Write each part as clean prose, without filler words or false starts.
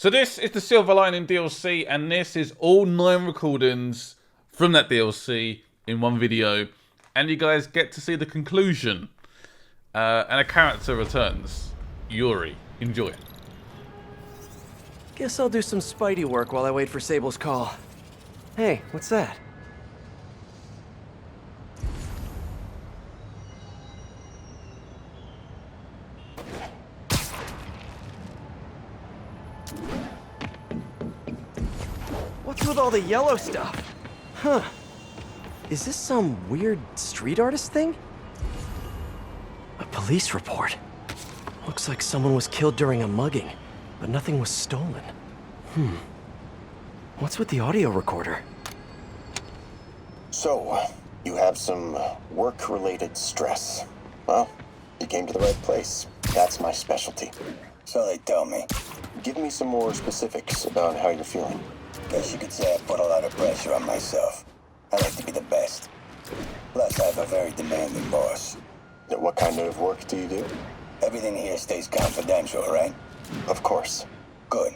So this is the Silver Lining DLC, and this is all 9 recordings from that DLC in one video. And you guys get to see the conclusion. And a character returns. Yuri. Enjoy. Guess I'll do some Spidey work while I wait for Sable's call. Hey, what's that? What's with all the yellow stuff? Huh. Is this some weird street artist thing? A police report. Looks like someone was killed during a mugging, but nothing was stolen. What's with the audio recorder? So, you have some work-related stress. Well, you came to the right place. That's my specialty. So they tell me. Give me some more specifics about how you're feeling. Guess you could say I put a lot of pressure on myself. I like to be the best. Plus, I have a very demanding boss. What kind of work do you do? Everything here stays confidential, right? Of course. Good.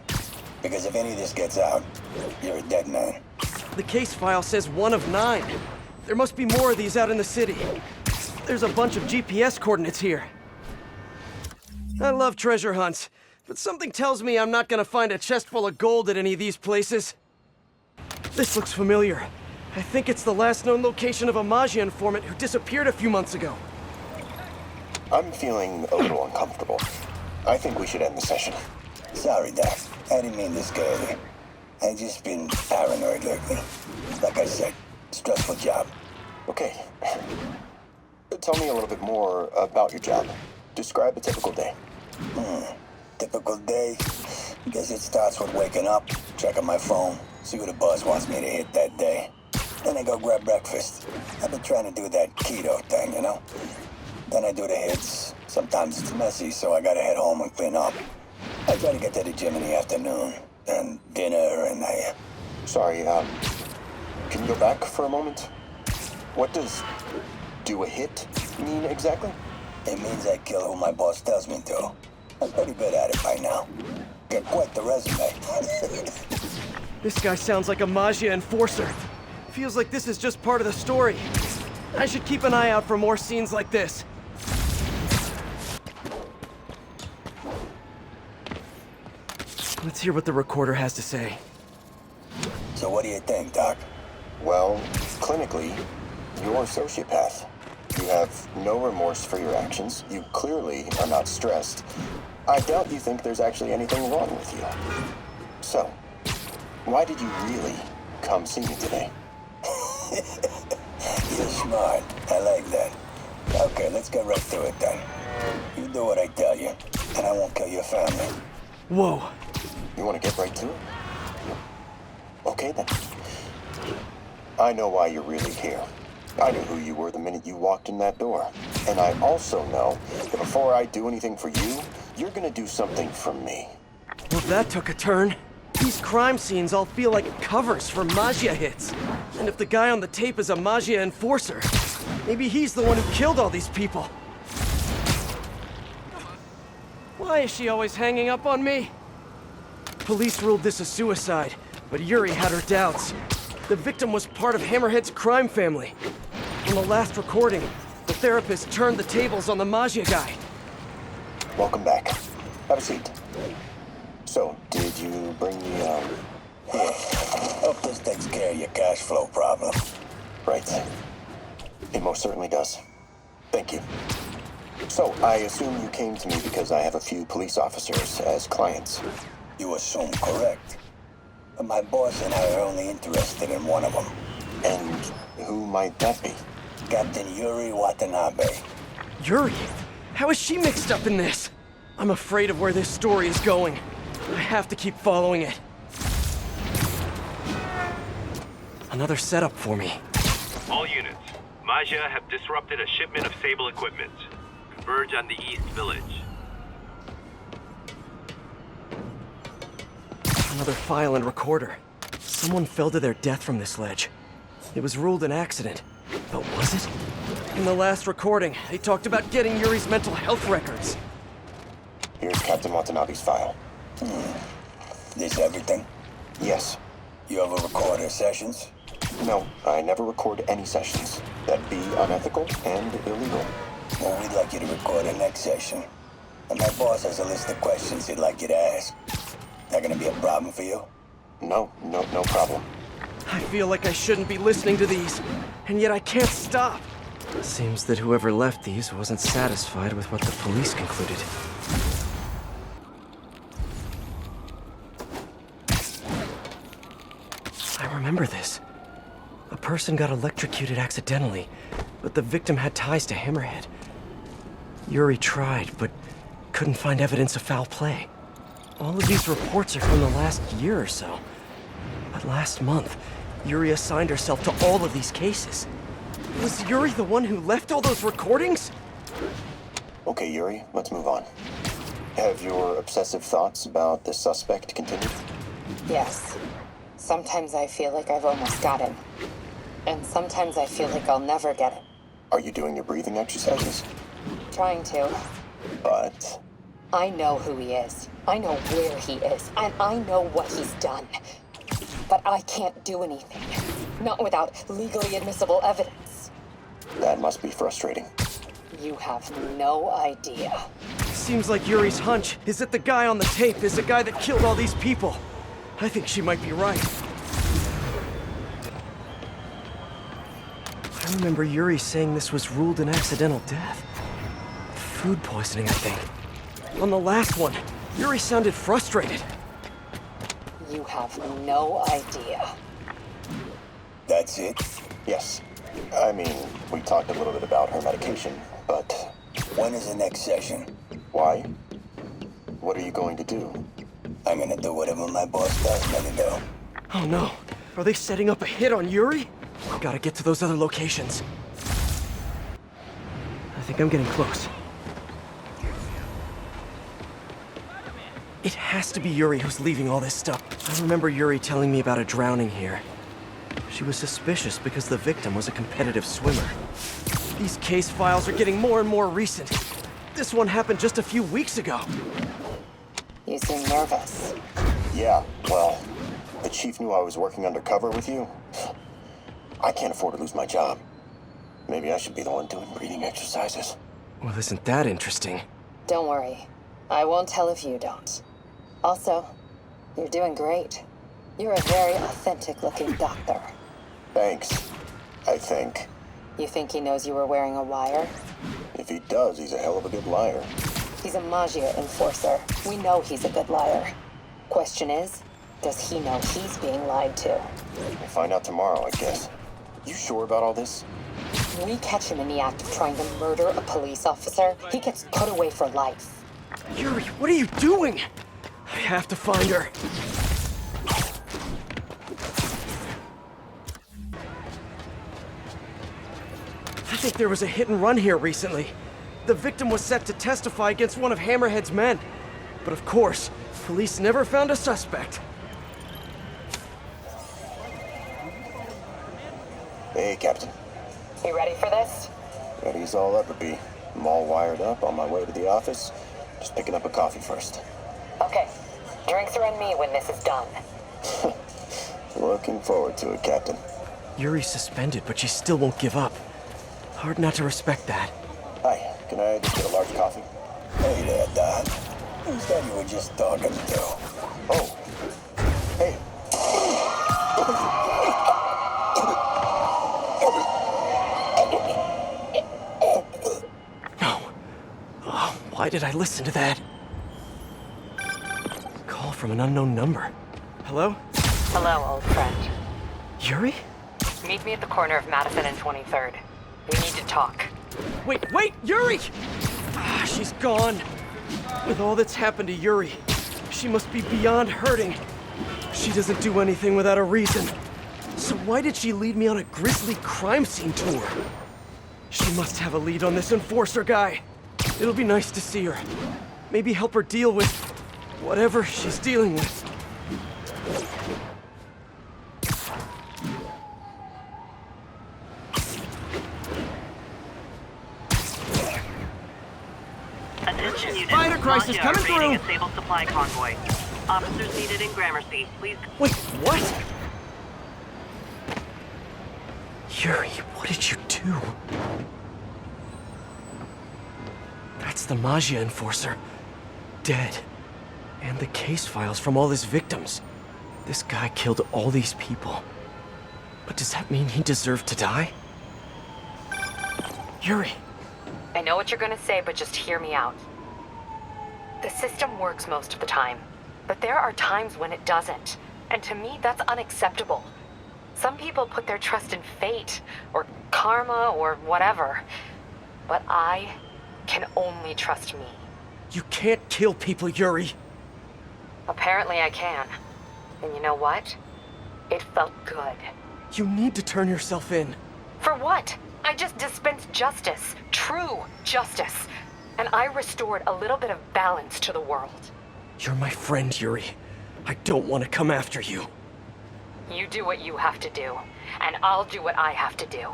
Because if any of this gets out, you're a dead man. The case file says 1 of 9. There must be more of these out in the city. There's a bunch of GPS coordinates here. I love treasure hunts, but something tells me I'm not gonna find a chest full of gold at any of these places. This looks familiar. I think it's the last known location of a Maggia informant who disappeared a few months ago. I'm feeling a little uncomfortable. I think we should end the session. Sorry, Doc. I didn't mean to scare you. I've just been paranoid lately. Like I said, stressful job. Okay. Tell me a little bit more about your job. Describe a typical day. Typical day? Guess it starts with waking up, checking my phone, see what the boss wants me to hit that day. Then I go grab breakfast. I've been trying to do that keto thing, you know? Then I do the hits. Sometimes it's messy, so I gotta head home and clean up. I try to get to the gym in the afternoon, then dinner, and Sorry, can you go back for a moment? What does do a hit mean exactly? It means I kill who my boss tells me to. I'm pretty good at it by now. Got quite the resume. This guy sounds like a Maggia enforcer. Feels like this is just part of the story. I should keep an eye out for more scenes like this. Let's hear what the recorder has to say. So what do you think, Doc? Well, clinically, you're a sociopath. You have no remorse for your actions. You clearly are not stressed. I doubt you think there's actually anything wrong with you. So, why did you really come see me today? You're smart. I like that. Okay, let's get right to it then. You do what I tell you, and I won't kill your family. Whoa. You want to get right to it? Okay then. I know why you're really here. I knew who you were the minute you walked in that door. And I also know that before I do anything for you, you're gonna do something for me. Well, that took a turn. These crime scenes all feel like covers for Maggia hits. And if the guy on the tape is a Maggia enforcer, maybe he's the one who killed all these people. Why is she always hanging up on me? Police ruled this a suicide, but Yuri had her doubts. The victim was part of Hammerhead's crime family. On the last recording, the therapist turned the tables on the Maggia guy. Welcome back. Have a seat. So, did you bring the, Yeah. Hope this takes care of your cash flow problem. Right. It most certainly does. Thank you. So, I assume you came to me because I have a few police officers as clients. You assume correct. But my boss and I are only interested in one of them. And who might that be? Captain Yuri Watanabe. Yuri? How is she mixed up in this? I'm afraid of where this story is going. I have to keep following it. Another setup for me. All units, Maggia have disrupted a shipment of Sable equipment. Converge on the East Village. Another file and recorder. Someone fell to their death from this ledge. It was ruled an accident. But was it? In the last recording, they talked about getting Yuri's mental health records. Here's Captain Watanabe's file. This everything? Yes. You ever record her sessions? No, I never record any sessions. That'd be unethical and illegal. Well, we'd like you to record her next session. And my boss has a list of questions he'd like you to ask. That gonna be a problem for you? No problem. I feel like I shouldn't be listening to these, and yet I can't stop. Seems that whoever left these wasn't satisfied with what the police concluded. I remember this. A person got electrocuted accidentally, but the victim had ties to Hammerhead. Yuri tried, but couldn't find evidence of foul play. All of these reports are from the last year or so. But last month, Yuri assigned herself to all of these cases. Was Yuri the one who left all those recordings? Okay, Yuri, let's move on. Have your obsessive thoughts about the suspect continued? Yes. Sometimes I feel like I've almost got him. And sometimes I feel like I'll never get him. Are you doing your breathing exercises? Trying to. But... I know who he is. I know where he is. And I know what he's done. But I can't do anything. Not without legally admissible evidence. that must be frustrating. You have no idea. Seems like Yuri's hunch is that the guy on the tape is the guy that killed all these people. I think she might be right. I remember Yuri saying this was ruled an accidental death. Food poisoning, I think. On the last one, Yuri sounded frustrated. You have no idea. That's it? Yes. I mean, we talked a little bit about her medication, but... When is the next session? Why? What are you going to do? I'm gonna do whatever my boss tells me to do. Oh no. Are they setting up a hit on Yuri? Gotta get to those other locations. I think I'm getting close. It has to be Yuri who's leaving all this stuff. I remember Yuri telling me about a drowning here. She was suspicious because the victim was a competitive swimmer. These case files are getting more and more recent. This one happened just a few weeks ago. You seem nervous. Yeah, well, the chief knew I was working undercover with you. I can't afford to lose my job. Maybe I should be the one doing breathing exercises. Well, isn't that interesting? Don't worry. I won't tell if you don't. Also, you're doing great. You're a very authentic-looking doctor. Thanks, I think. You think he knows you were wearing a wire? If he does, he's a hell of a good liar. He's a Magia enforcer. We know he's a good liar. Question is, does he know he's being lied to? We'll find out tomorrow, I guess. You sure about all this? We catch him in the act of trying to murder a police officer, he gets put away for life. Yuri, what are you doing? I have to find her. I think there was a hit and run here recently. The victim was set to testify against one of Hammerhead's men. But of course, police never found a suspect. Hey, Captain. You ready for this? Ready as I'll ever be. I'm all wired up on my way to the office. Just picking up a coffee first. Okay. Drinks are on me when this is done. Looking forward to it, Captain. Yuri's suspended, but she still won't give up. Hard not to respect that. Hi, can I just get a large coffee? Hey there, Don. Who's that you were just talking to? Oh. Hey. No. Oh, why did I listen to that? Call from an unknown number. Hello? Hello, old friend. Yuri? Meet me at the corner of Madison and 23rd. We need to talk. Wait, Yuri! Ah, she's gone. With all that's happened to Yuri, she must be beyond hurting. She doesn't do anything without a reason. So why did she lead me on a grisly crime scene tour? She must have a lead on this enforcer guy. It'll be nice to see her. Maybe help her deal with whatever she's dealing with. Attention units. Spider crisis Nausea coming raiding through. a Sable supply convoy. Officers needed in Gramercy. Please. Wait, what? Yuri, what did you do? That's the Magia Enforcer. Dead. And the case files from all his victims. This guy killed all these people. But does that mean he deserved to die? Yuri. I know what you're gonna say, but just hear me out. The system works most of the time, but there are times when it doesn't. And to me, that's unacceptable. Some people put their trust in fate, or karma, or whatever. But I can only trust me. You can't kill people, Yuri. Apparently I can. And you know what? It felt good. You need to turn yourself in. For what? I just dispensed justice. True justice. And I restored a little bit of balance to the world. You're my friend, Yuri. I don't want to come after you. You do what you have to do, and I'll do what I have to do.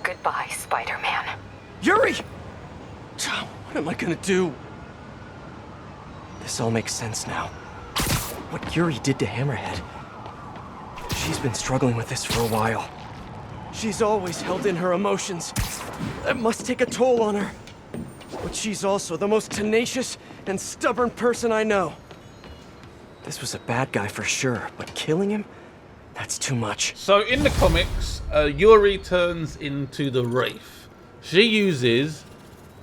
Goodbye, Spider-Man. Yuri! What am I gonna do? This all makes sense now. What Yuri did to Hammerhead. She's been struggling with this for a while. She's always held in her emotions. That must take a toll on her. But she's also the most tenacious and stubborn person I know. This was a bad guy for sure, but killing him? That's too much. So in the comics, Yuri turns into the Wraith. She uses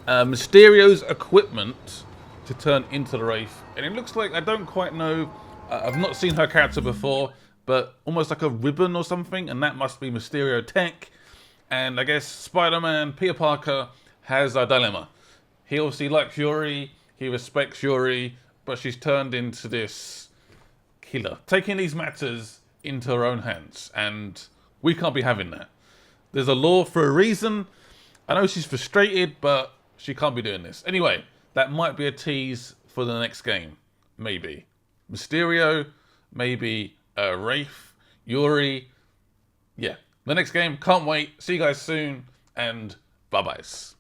Mysterio's equipment to turn into the Wraith. And it looks like, I don't quite know, I've not seen her character before, but almost like a ribbon or something, and that must be Mysterio tech. And I guess Spider-Man, Peter Parker, has a dilemma. He obviously likes Yuri, he respects Yuri, but she's turned into this killer, taking these matters into her own hands, and we can't be having that. There's a law for a reason. I know she's frustrated, but she can't be doing this. Anyway, that might be a tease for the next game. Maybe. Mysterio, maybe Wraith, Yuri. Yeah, the next game, can't wait. See you guys soon, and bye-byes.